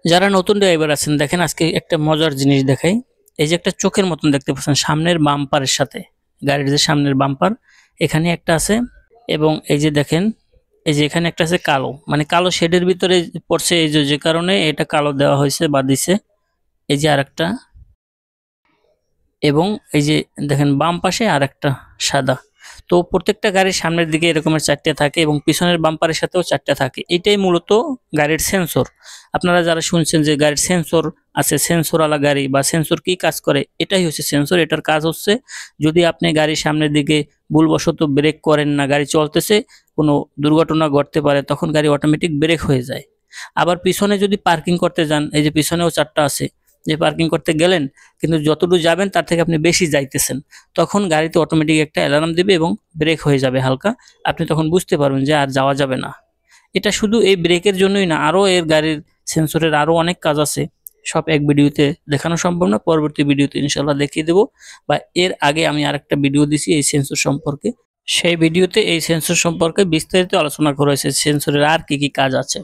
যারা নতুন ড্রাইভার আছেন দেখেন আজকে একটা মজার জিনিস দেখাই। এই যে একটা চোখের মতন দেখতে পাচ্ছেন সামনের বাম্পারের সাথে, গাড়ির যে সামনের বাম্পার এখানে একটা আছে, এবং এই যে দেখেন এই যে এখানে একটা আছে কালো, মানে কালো শেডের ভিতরে পড়ছে, এই যে যে কারণে এটা কালো দেওয়া হয়েছে বা দিছে। এই যে আরেকটা, এবং এই যে দেখেন বাম পাশে আরেকটা সাদা। তো প্রত্যেকটা গাড়ির সামনের দিকে এরকমের চারটে থাকে এবং পিছনের বাম্পারের সাথেও চারটে থাকে। এটাই মূলত গাড়ির সেন্সর। আপনারা যারা শুনছেন যে গাড়ির সেন্সর আছে, সেন্সরওয়ালা গাড়ি বা সেন্সর কি কাজ করে, এটাই হচ্ছে সেন্সর। এটার কাজ হচ্ছে যদি আপনি গাড়ির সামনের দিকে ভুলবশত ব্রেক করেন না, গাড়ি চলতেছে, কোনো দুর্ঘটনা ঘটতে পারে, তখন গাড়ি অটোমেটিক ব্রেক হয়ে যায়। আবার পিছনে যদি পার্কিং করতে যান, এই যে পিছনেও চারটা আছে, যে পার্কিং করতে গেলেন কিন্তু যতদূর যাবেন তার থেকে আপনি বেশি যাইতেছেন, তখন গাড়িতে অটোমেটিক একটা অ্যালার্ম দিবে এবং ব্রেক হয়ে যাবে হালকা। আপনি তখন বুঝতে পারবেন যে আর যাওয়া যাবে না। এটা শুধু এই ব্রেকের জন্যই না, আরও এর গাড়ির সেন্সরের আরও অনেক কাজ আছে। সব এক ভিডিওতে দেখানো সম্ভব না, পরবর্তী ভিডিওতে ইনশাল্লাহ দেখিয়ে দেবো। বা এর আগে আমি আরেকটা ভিডিও দিছি এই সেন্সর সম্পর্কে, সেই ভিডিওতে এই সেন্সর সম্পর্কে বিস্তারিত আলোচনা করা হয়েছে, সেন্সরের আর কি কি কাজ আছে।